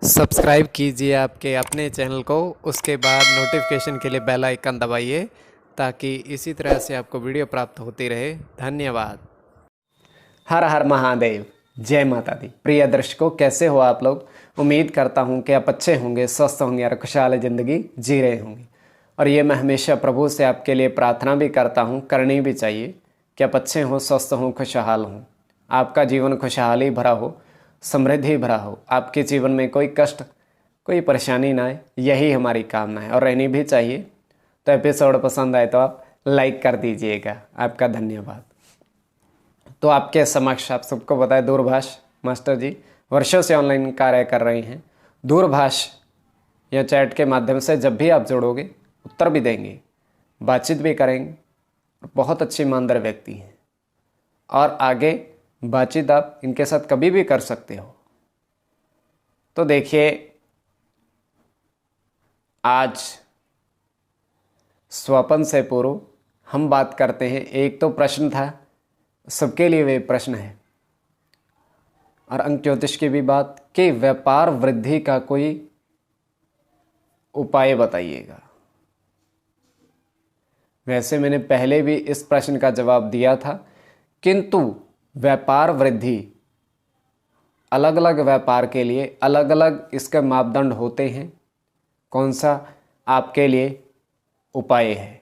Subscribe कीजिए आपके अपने चैनल को, उसके बाद नोटिफिकेशन के लिए बेल आइकन दबाइए ताकि इसी तरह से आपको वीडियो प्राप्त होती रहे। धन्यवाद। हर हर महादेव, जय माता दी। प्रिय दर्शकों, कैसे हो आप लोग? उम्मीद करता हूँ कि आप अच्छे होंगे, स्वस्थ होंगे और खुशहाल ज़िंदगी जी रहे होंगे। और ये मैं हमेशा प्रभु से आपके लिए प्रार्थना भी करता हूँ, करनी भी चाहिए कि आप अच्छे हों, स्वस्थ हों, खुशहाल हों। आपका जीवन खुशहाली भरा हो, समृद्धि भरा हो, आपके जीवन में कोई कष्ट, कोई परेशानी ना आए, यही हमारी कामना है और रहनी भी चाहिए। तो एपिसोड पसंद आए तो आप लाइक कर दीजिएगा। आपका धन्यवाद। तो आपके समक्ष आप सबको बताएं, दूरभाष मास्टर जी वर्षों से ऑनलाइन कार्य कर रहे हैं। दूरभाष या चैट के माध्यम से जब भी आप जुड़ोगे उत्तर भी देंगे, बातचीत भी करेंगे। बहुत अच्छे ईमानदार व्यक्ति हैं और आगे बातचीत आप इनके साथ कभी भी कर सकते हो। तो देखिए, आज स्वपन से पूर्व हम बात करते हैं। एक तो प्रश्न था, सबके लिए वे प्रश्न है, और अंक ज्योतिष की भी बात कि व्यापार वृद्धि का कोई उपाय बताइएगा। वैसे मैंने पहले भी इस प्रश्न का जवाब दिया था, किंतु व्यापार वृद्धि अलग अलग व्यापार के लिए अलग अलग इसके मापदंड होते हैं। कौन सा आपके लिए उपाय है,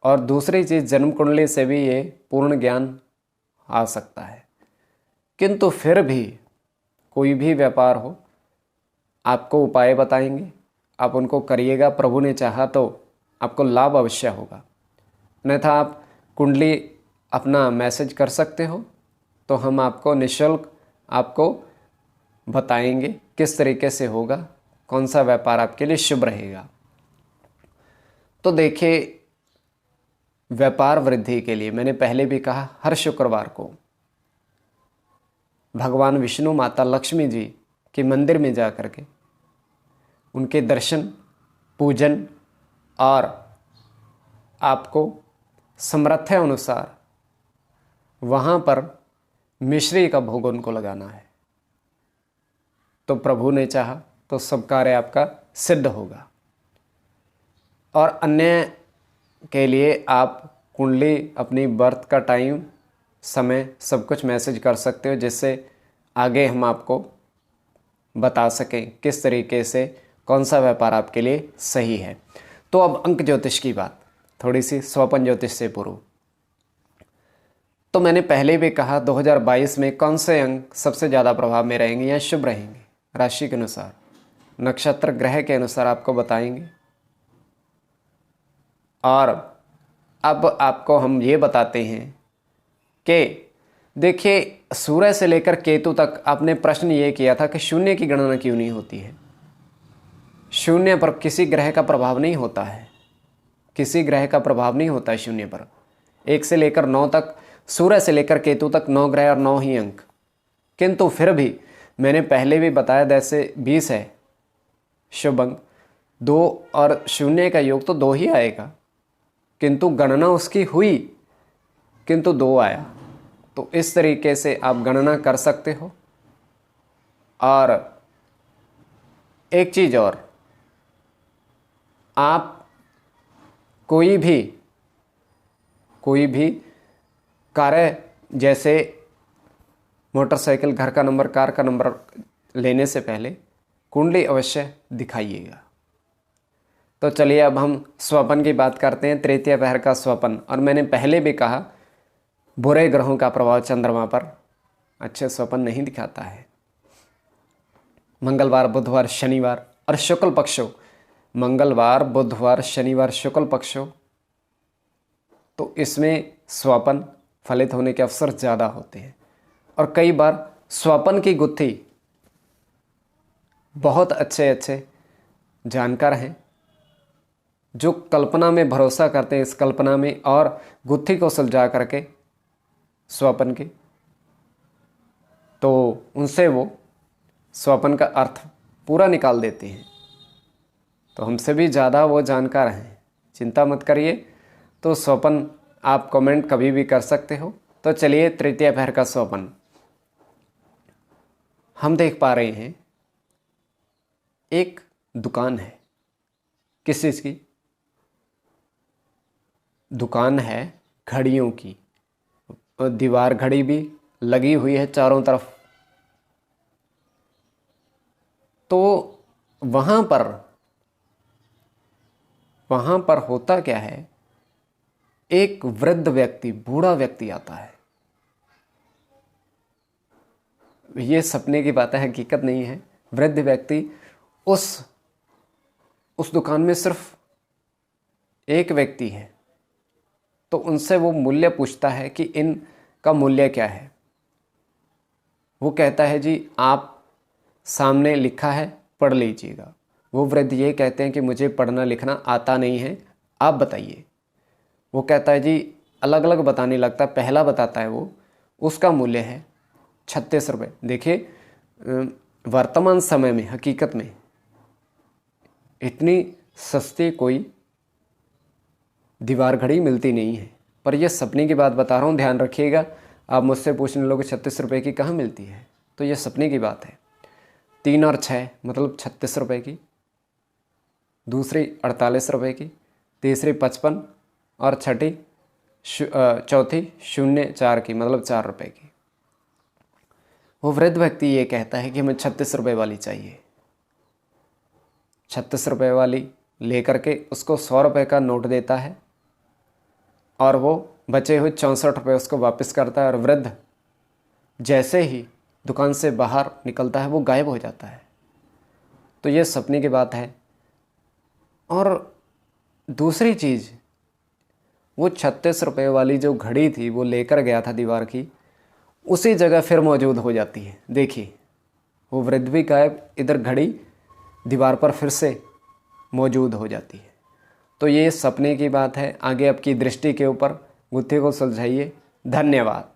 और दूसरी चीज़ जन्म कुंडली से भी ये पूर्ण ज्ञान आ सकता है। किंतु फिर भी कोई भी व्यापार हो, आपको उपाय बताएंगे, आप उनको करिएगा। प्रभु ने चाहा तो आपको लाभ अवश्य होगा। अन्यथा आप कुंडली अपना मैसेज कर सकते हो, तो हम आपको निःशुल्क आपको बताएंगे किस तरीके से होगा, कौन सा व्यापार आपके लिए शुभ रहेगा। तो देखिए, व्यापार वृद्धि के लिए मैंने पहले भी कहा, हर शुक्रवार को भगवान विष्णु, माता लक्ष्मी जी के मंदिर में जा कर के उनके दर्शन, पूजन और आपको सामर्थ्य अनुसार वहाँ पर मिश्री का भोग उनको लगाना है। तो प्रभु ने चाहा तो सब कार्य आपका सिद्ध होगा। और अन्य के लिए आप कुंडली, अपनी बर्थ का टाइम, समय सब कुछ मैसेज कर सकते हो, जिससे आगे हम आपको बता सकें किस तरीके से कौन सा व्यापार आपके लिए सही है। तो अब अंक ज्योतिष की बात, थोड़ी सी स्वपन ज्योतिष से पूर्व। तो मैंने पहले भी कहा 2022 में कौन से अंक सबसे ज़्यादा प्रभाव में रहेंगे या शुभ रहेंगे, राशि के अनुसार, नक्षत्र, ग्रह के अनुसार आपको बताएंगे। और अब आपको हम ये बताते हैं कि देखिए, सूर्य से लेकर केतु तक आपने प्रश्न ये किया था कि शून्य की गणना क्यों नहीं होती है। शून्य पर किसी ग्रह का प्रभाव नहीं होता है, किसी ग्रह का प्रभाव नहीं होता है शून्य पर। 1 से लेकर 9 तक, सूर्य से लेकर केतु तक 9 ग्रह और 9 ही अंक। किंतु फिर भी मैंने पहले भी बताया, जैसे 20 है शुभ अंक, 2 और 0 का योग तो 2 ही आएगा, किंतु गणना उसकी हुई, किंतु 2 आया। तो इस तरीके से आप गणना कर सकते हो। और एक चीज़ और, आप कोई भी कार्य, जैसे मोटरसाइकिल, घर का नंबर, कार का नंबर लेने से पहले कुंडली अवश्य दिखाइएगा। तो चलिए अब हम स्वपन की बात करते हैं। तृतीय पहर का स्वपन, और मैंने पहले भी कहा, बुरे ग्रहों का प्रभाव चंद्रमा पर अच्छे स्वपन नहीं दिखाता है। मंगलवार, बुधवार, शनिवार और शुक्ल पक्षों, मंगलवार, बुधवार, शनिवार, शुक्ल पक्षों, तो इसमें स्वपन फलित होने के अवसर ज़्यादा होते हैं। और कई बार स्वपन की गुत्थी बहुत अच्छे जानकार हैं, जो कल्पना में भरोसा करते हैं, इस कल्पना में, और गुत्थी को सुलझा करके स्वपन की, तो उनसे वो स्वपन का अर्थ पूरा निकाल देते हैं। तो हमसे भी ज़्यादा वो जानकार हैं, चिंता मत करिए। तो स्वपन आप कमेंट कभी भी कर सकते हो। तो चलिए, तृतीय पहर का स्वपन हम देख पा रहे हैं एक दुकान है। किस चीज़ की दुकान है? घड़ियों की। और दीवार घड़ी भी लगी हुई है चारों तरफ। तो वहाँ पर होता क्या है, एक वृद्ध व्यक्ति, बूढ़ा व्यक्ति आता है। ये सपने की बात है, हकीकत नहीं है। वृद्ध व्यक्ति उस दुकान में सिर्फ एक व्यक्ति है, तो उनसे वो मूल्य पूछता है कि इनका मूल्य क्या है। वो कहता है जी आप सामने लिखा है, पढ़ लीजिएगा। वो वृद्ध ये कहते हैं कि मुझे पढ़ना लिखना आता नहीं है, आप बताइए। वो कहता है जी, अलग अलग बताने लगता है। पहला बताता है वो, उसका मूल्य है 36 रुपये। देखिए वर्तमान समय में हकीकत में इतनी सस्ती कोई दीवार घड़ी मिलती नहीं है, पर यह सपने की बात बता रहा हूँ, ध्यान रखिएगा। आप मुझसे पूछने लोगे 36 रुपये की कहाँ मिलती है, तो यह सपने की बात है। 3 और 6 मतलब 36 रुपये की, दूसरी 48 रुपये की, तीसरी 55 और चौथी 0.4 की मतलब 4 रुपये की। वो वृद्ध व्यक्ति ये कहता है कि हमें 36 रुपये वाली चाहिए। 36 रुपये वाली लेकर के उसको 100 रुपये का नोट देता है और वो बचे हुए 64 रुपये उसको वापस करता है। और वृद्ध जैसे ही दुकान से बाहर निकलता है वो गायब हो जाता है। तो ये सपने की बात है। और दूसरी चीज़, वो 36 रुपये वाली जो घड़ी थी वो लेकर गया था दीवार की, उसी जगह फिर मौजूद हो जाती है। देखिए वो वृद्ध भी गायब, इधर घड़ी दीवार पर फिर से मौजूद हो जाती है। तो ये सपने की बात है। आगे आपकी दृष्टि के ऊपर गुत्थी को सुलझाइए। धन्यवाद।